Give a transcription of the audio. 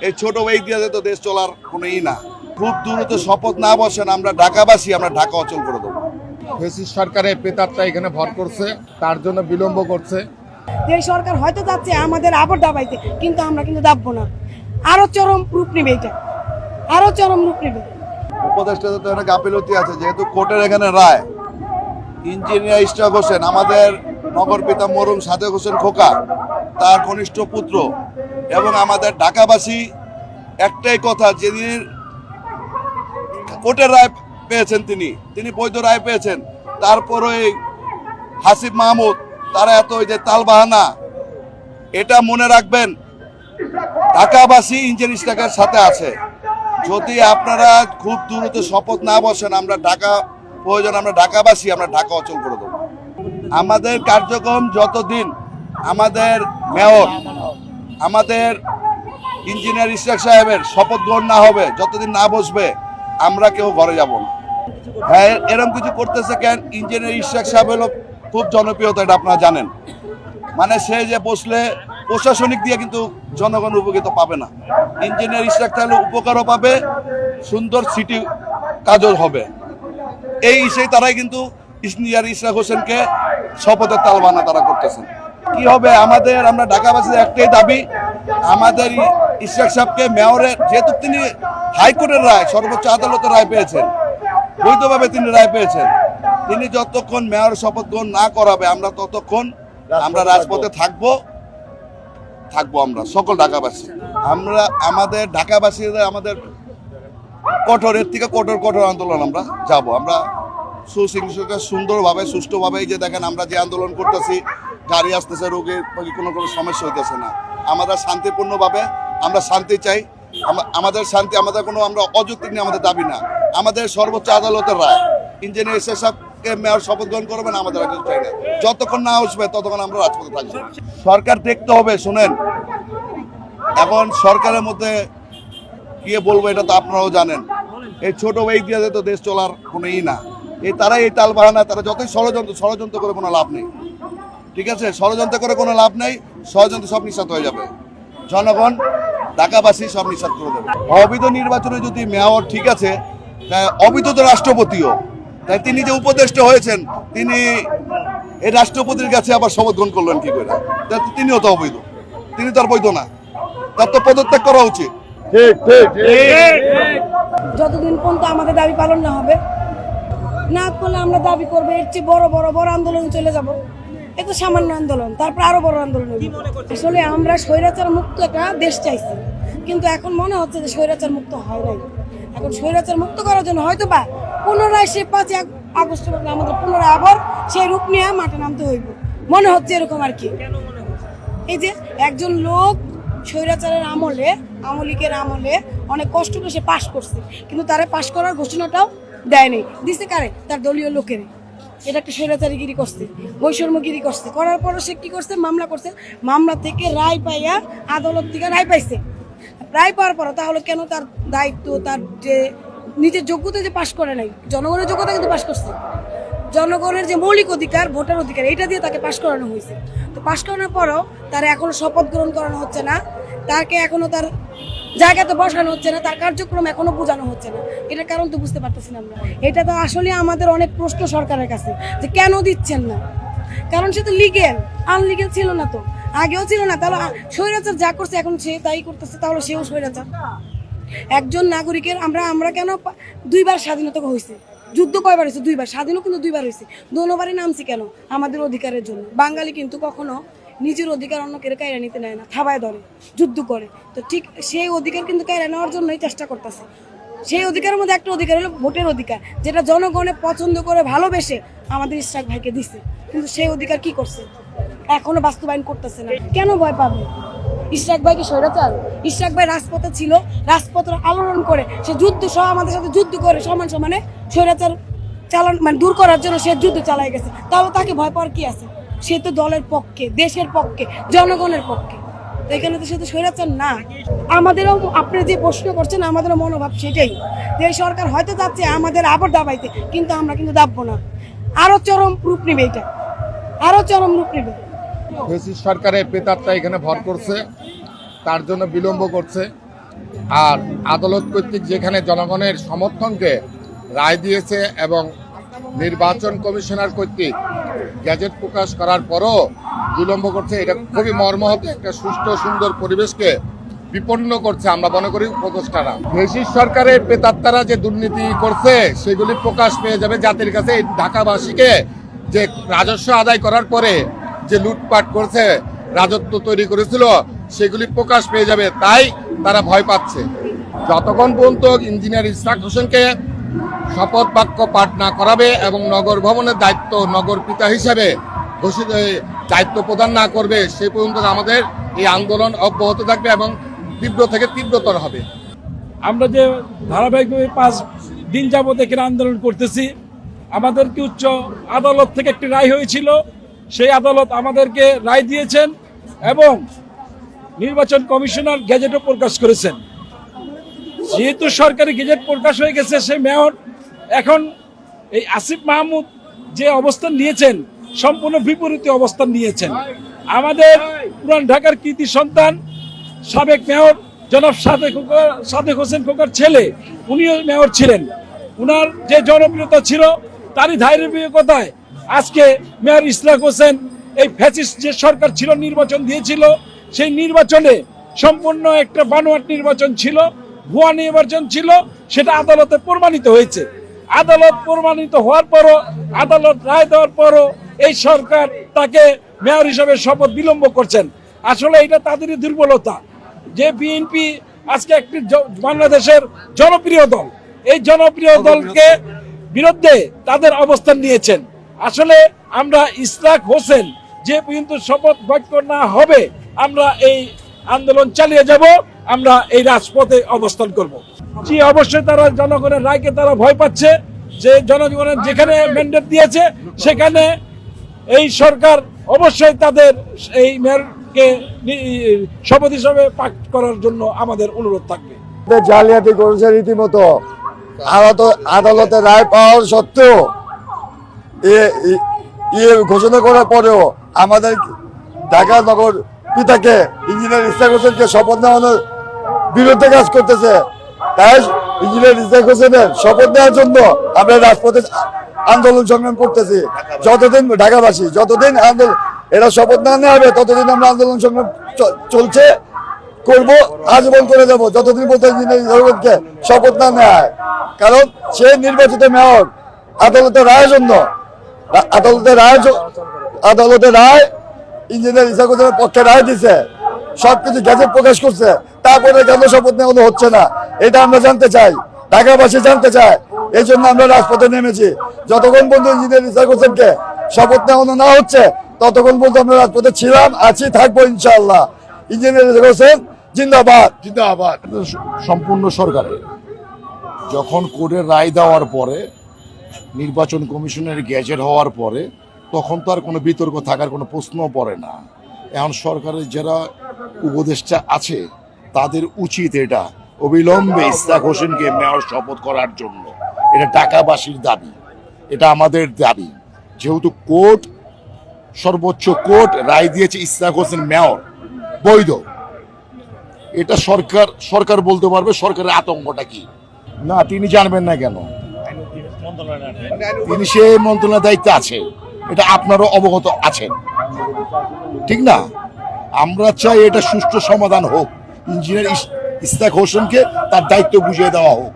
এই ছোট ওয়েক দিয়ে তো দেশ চলার কোনো না। খুব দ্রুত শপথ না বসেন, আমরা ঢাকাবাসী, আমরা ঢাকা অচল করে দেবো। ফ্যাসিস্ট সরকারের প্রেতাত্মা এখানে ভর করছে, তার জন্য বিলম্ব করছে। যে সরকার হয়তো যাচ্ছে আমাদের আবার দাবাইতে, কিন্তু আমরা কিন্তু দাববো না। আরো চরম রূপ নেবে, এটা আরো চরম রূপ নেবে। উপদেষ্টাদের তো এখানে গাফিলতি আছে, যেহেতু কোর্টের এখানে রায়। ইঞ্জিনিয়ার ইশরাক হোসেন, আমাদের নগর পিতা মরহুম সাদেক হোসেন খোকা, তার কনিষ্ঠ পুত্র, এবং আমাদের ঢাকাবাসী একটাই কথা, যেদিন কোর্টের রায় পেয়েছেন, তিনি বৈধ রায় পেয়েছেন, তারপরে হাসিব মাহমুদ তারা এত যে তালবাহানা, এটা মনে রাখবেন, ঢাকাবাসী ইঞ্জিনিয়ার ইশরাকের সাথে আছে। যদি আপনারা খুব দ্রুত শপথ না বসেন, আমরা আমরা ঢাকাবাসী, আমরা ঢাকা অচল করে দেবো। আমাদের কার্যক্রম যতদিন আমাদের মেয়র, আমাদের ইঞ্জিনিয়ার ইশরাক সাহেবের শপথ গ্রহণ না হবে, যতদিন না বসবে, আমরা কেউ ঘরে যাব না। হ্যাঁ, এরকম কিছু করতেছে কেন? ইঞ্জিনিয়ার ইশরাক সাহেব হলো খুব জনপ্রিয়তা, এটা আপনারা জানেন। মানে সে যে বসলে প্রশাসনিক দিয়ে কিন্তু জনগণ উপকৃত পাবে না। ইঞ্জিনিয়ার ইশরাক তাহলে উপকারও পাবে, সুন্দর সিটি কাজও হবে। সেই তারাই কিন্তু ইঞ্জিনিয়ার ইশরাক হোসেনকে শপথের তালবানা তারা করতেছেন। কি হবে আমরা ঢাকাবাসীদের একটাই দাবি, আমাদের ইশরাক সাহেবকে মেয়রের, যেহেতু তিনি হাইকোর্টের রায়, সর্বোচ্চ আদালতের রায় পেয়েছেন, বৈধভাবে তিনি রায় পেয়েছেন, তিনি যতক্ষণ মেয়র শপথ গ্রহণ না করাবে, আমরা ততক্ষণ আমরা রাজপথে থাকবো আমরা সকল ঢাকাবাসী। আমাদের ঢাকাবাসীদের আমাদের কঠোরের থেকে কঠোর আন্দোলন আমরা যাব। আমরা সুশৃঙ্খল সুন্দরভাবে সুষ্ঠুভাবে, এই যে দেখেন আমরা যে আন্দোলন করতেছি, গাড়ি আসতেছে, রোগীর কোনো সমস্যা হইতেছে না। আমরা শান্তিপূর্ণভাবে, আমরা শান্তি চাই, আমাদের শান্তি, আমরা অযৌক্তিক নিয়ে আমাদের দাবি না। আমাদের সর্বোচ্চ আদালতের রায়, ইঞ্জিনিয়ার ইশরাক সাহেবকে মেয়র শপথ গ্রহণ করবেন, আমাদের আর কিছু চাই না। যতক্ষণ না আসবে ততক্ষণ আমরা রাজপথে থাকবো। সরকার দেখতে হবে, শোনেন, এখন সরকারের মধ্যে গিয়ে বলবো, এটা তো আপনারাও জানেন, এই ছোট ওয়েক দিয়ে তো দেশ চলার কোনো না। তারা এই তালবাহানা, তারা যতই ষড়যন্ত্র করে কোনো লাভ নেই। ঠিক আছে, ষড়যন্ত্র করে কোনো লাভ নেই, ষড়যন্ত্র সব নিঃসাত হয়ে যাবে। জনগণ, ঢাকাবাসী সব নিঃসাত করে দেবে। অবৈধ নির্বাচনে যদি মেয়র, ঠিক আছে, অবৈধ তো রাষ্ট্রপতিও, তাই তিনি যে উপদেষ্টা হয়েছেন, তিনি এই রাষ্ট্রপতির কাছে আবার শপথ গ্রহণ করলেন কি করে? তিনিও তো অবৈধ, তিনি তো আর বৈধ না, তার তো পদত্যাগ করা উচিত। যতদিন পর্যন্ত আমাদের দাবি পালন না হবে, না করলে আমরা দাবি করবো এর চেয়ে বড় আন্দোলন চলে যাব। এত সামান্য আন্দোলন, তারপর আরো বড় আন্দোলন। আসলে আমরা স্বৈরাচার মুক্ত একটা দেশ চাইছি, কিন্তু এখন মনে হচ্ছে যে স্বৈরাচার মুক্ত হয় নাই। এখন স্বৈরাচার মুক্ত করার জন্য হয়তো বা পুনরায় সে 5 আগস্ট আমাদের পুনরায় আবার সেই রূপ নিয়ে মাঠে নামতে হইব, মনে হচ্ছে এরকম আর কি। এই যে একজন লোক স্বৈরাচারের আমলে, আমলিকের আমলে অনেক কষ্ট করে সে পাশ করছে, কিন্তু তারা পাশ করার ঘোষণাটাও দেয়নি, দিছে কারে? তার দলীয় লোকের। এটা একটা স্বৈরাচারীগিরি করছে, বৈষম্যগিরি করছে। করার পরও সে কি করছে? মামলা করছে। মামলা থেকে রায় পাইয়া, আদালত থেকে রায় পাইছে। রায় পাওয়ার পর তাহলে কেন তার দায়িত্ব, তার যে নিজের যোগ্যতা যে পাশ করে নাই, জনগণের যোগ্যতা কিন্তু পাশ করছে, জনগণের যে মৌলিক অধিকার, ভোটার অধিকার, এটা দিয়ে তাকে পাশ করানো হয়েছে। তো পাশ করানোর পরও তার এখনো শপথ গ্রহণ করানো হচ্ছে না, তাকে এখনো তার জায়গাতে বসানো হচ্ছে না, তার কার্যক্রম এখনো বোঝানো হচ্ছে না। এটার কারণ তো বুঝতে পারতেছি না আমরা। এটা তো আসলে আমাদের অনেক প্রশ্ন সরকারের কাছে, যে কেন দিচ্ছেন না। কারণ সে তো লিগেল, আনলিগেল ছিল না, তো আগেও ছিল না। তাহলে স্বৈরাচার যা করছে এখন সে তাই করতেছে, তাহলে সেও স্বৈরাচার। একজন নাগরিকের আমরা কেন 2বার স্বাধীনতা হয়েছে? যুদ্ধ কয়বার হয়েছে? 2বার। স্বাধীনও কিন্তু 2বার হয়েছে। দোনোবারই নামছি কেন? আমাদের অধিকারের জন্য। বাঙালি কিন্তু কখনো নিজের অধিকার অন্য কেউ কায়রা নিতে নেয় না, থাবায় ধরে, যুদ্ধ করে। তো ঠিক সেই অধিকার কিন্তু কায়রা নেওয়ার জন্যই চেষ্টা করতেছে। সেই অধিকারের মধ্যে একটা অধিকার হলো ভোটের অধিকার, যেটা জনগণে পছন্দ করে ভালোবেসে আমাদের ইশরাক ভাইকে দিছে। কিন্তু সেই অধিকার কি করছে? এখনো বাস্তবায়ন করতেছে না। কেন ভয় পাবে? ইশরাক ভাই কি স্বৈরাচার? ইশরাক ভাই রাজপথে ছিল, রাজপথ আলোড়ন করে, সে যুদ্ধ সহ আমাদের সাথে যুদ্ধ করে সমানে স্বৈরাচার চালান দূর করার জন্য সে যুদ্ধ চালাই গেছে। তাহলে তাকে ভয় পাওয়ার কি আছে? সে তো দলের পক্ষে, দেশের পক্ষে, জনগণের পক্ষে। এখানে তো সে তো স্বৈরাচার না। আমাদেরও আপনি যে প্রশ্ন করছেন, আমাদেরও মনোভাব সেটাই, যে এই সরকার হয়তো যাচ্ছে আমাদের আবার দাবাইতে, কিন্তু আমরা কিন্তু দাববো না। আরো চরম রূপ নেবে, এটা আরো চরম রূপ নেবে। ফ্যাসিস্ট সরকারের প্রেতাত্মা এখানে ভর করছে, তার জন্য বিলম্ব করছে। আর আদালত কর্তৃক যেখানে জনগণের সমর্থনকে রায় দিয়েছে এবং নির্বাচন কমিশনার কর্তৃক গ্যাজেট প্রকাশ করার পরও বিলম্ব করছে, এটা খুবই মর্মাহত একটা সুষ্ঠু সুন্দর পরিবেশকে বিপন্ন করছে। আমরা মনে করি উপদেষ্টারা, দেশীয় সরকারের প্রেতাত্মারা যে দুর্নীতি করছে সেগুলি প্রকাশ পেয়ে যাবে জাতির কাছে। এই ঢাকাবাসীকে যে রাজস্ব আদায় করার পরে যে লুটপাট করছে, রাজত্ব তৈরি করেছিল, সেগুলি প্রকাশ পেয়ে যাবে, তাই তারা ভয় পাচ্ছে। যতক্ষণ পর্যন্ত ইঞ্জিনিয়ার ইসরাক হোসেনকে শপথ বাক্য পাঠ না করাবে এবং নগর ভবনের দায়িত্ব নগর পিতা হিসাবে ঘোষিত দায়িত্ব প্রদান না করবে, সেই পর্যন্ত আমাদের এই আন্দোলন অব্যাহত থাকবে এবং তীব্র থেকে তীব্রতর হবে। আমরা যে ধারাবাহিকভাবে 5 দিন যাবত এখানে আন্দোলন করতেছি, আমাদেরকে উচ্চ আদালত থেকে একটি রায় হয়েছিল, সেই আদালত আমাদেরকে রায় দিয়েছেন এবং নির্বাচন কমিশনার গেজেটও প্রকাশ করেছেন। যেহেতু সরকারি গেজেট প্রকাশ হয়ে গেছে, সেই মেয়র এখন এই আসিফ মাহমুদ যে অবস্থান নিয়েছেন সম্পূর্ণ বিপরীত অবস্থান নিয়েছেন। আমাদের পুরান ঢাকার কৃতি সন্তান সাবেক মেয়র জনাব সাদেক হোসেন খোকার ছেলে, উনিও মেয়র ছিলেন। উনার যে জনপ্রিয়তা ছিল তারই ধারাবাহিকতায় আজকে মেয়র ইসরাক হোসেন এই ফ্যাসিস্ট যে সরকার ছিল নির্বাচন দিয়েছিল, সেই নির্বাচনে সম্পূর্ণ একটা বানোয়াট নির্বাচন ছিল, ভুয়া নির্বাচন ছিল, সেটা আদালতে প্রমাণিত হয়েছে। আদালত প্রমাণিত হওয়ার পরও, আদালত রায় দেওয়ার পরও এই সরকার তাকে মেয়র হিসেবে শপথ বিলম্ব করছেন। আসলে এটা তাদেরই দুর্বলতা যে বিএনপি আজকে একটি বাংলাদেশের জনপ্রিয় দল, এই জনপ্রিয় দলকে বিরুদ্ধে তাদের অবস্থান নিয়েছেন। আসলে আমরা ইসরাক হোসেন যে পর্যন্ত শপথ বাক্য না হবে আমরা এই আন্দোলন চালিয়ে যাব, আমরা এই রাজপথে অবস্থান করব। জি, অবশ্যই তারা জনগণের রায়কে তারা ভয় পাচ্ছে, যে জনগণের যেখানে ম্যান্ডেট দিয়েছে সেখানে এই সরকার অবশ্যই তাদের এই মেয়রকে শপথ হিসাবে পাঠ করার জন্য আমাদের অনুরোধ থাকবে। জালিয়াতি করেছে রীতিমতো। আদালতে রায় পাওয়ার সত্ত্বেও ঘোষণা করার পরেও আমাদের ঢাকা নগর পিতাকে ইঞ্জিনিয়ার ইসরাক হোসেনকে শপথ নেওয়ানোর বিরুদ্ধে কাজ করতেছে। তাই ইঞ্জিনিয়ার ইসরাক হোসেনের শপথ নেওয়ার জন্য আমরা রাজপথে আন্দোলন সংগ্রাম করতেছি। যতদিন ঢাকাবাসী যতদিন আন্দোলন এরা শপথ না নেওয়া হবে ততদিন আমরা আন্দোলন সংগ্রাম চলছে, করব, আজীবন করে যাবো যতদিন পর্যন্ত ইঞ্জিনিয়ার ইসরাক হোসেনকে শপথ না নেওয়া হয়। কারণ সে নির্বাচিত মেয়র, আদালতের রায়ের জন্য আদালতের রায় ইঞ্জিনিয়ার ইসরাক হোসেনের পক্ষে রায় দিছে, সবকিছু গ্যাজেট প্রকাশ করছে, তারপরে কেন শপথ নেওয়ানো হচ্ছে না এটা আমরা জানতে চাই, ঢাকাবাসী জানতে চায়। এই জন্য আমরা রাজপথে নেমেছি। যতক্ষণ পর্যন্ত ইঞ্জিনিয়ার ইসরাক হোসেনকে শপথ নেওয়ানো না হচ্ছে ততক্ষণ পর্যন্ত আমরা রাজপথে ছিলাম, আছি, থাকবো ইনশাআল্লাহ। ইঞ্জিনিয়ার ইসরাক হোসেন জিন্দাবাদ, জিন্দাবাদ। সম্পূর্ণ সরকারের যখন কোর্টের রায় দেওয়ার পরে, নির্বাচন কমিশনের গ্যাজেট হওয়ার পরে, তখন তো আর কোনো বিতর্ক থাকার কোনো প্রশ্ন পড়ে না। এখন সরকারের যারা উপদেষ্টা আছে তাদের উচিত এটা অবিলম্বে ইসরাক হোসেনকে মেয়র শপথ করার জন্য। এটা ঢাকাবাসীর দাবি, এটা আমাদের দাবি। যেহেতু কোর্ট, সর্বোচ্চ কোর্ট রায় দিয়েছে ইসরাক হোসেন মেয়র বৈধ, এটা সরকার বলতে পারবে সরকারের আতঙ্কটা কি। না, তিনি জানবেন না কেন? তিনি সেই মন্ত্রণালয়ের দায়িত্বে আছে, এটা আপনারও অবগত আছেন, ঠিক না? আমরা চাই এটা সুষ্ঠু সমাধান হোক, ইঞ্জিনিয়ার ইসরাক হোসেনকে তার দায়িত্ব বুঝিয়ে দেওয়া হোক।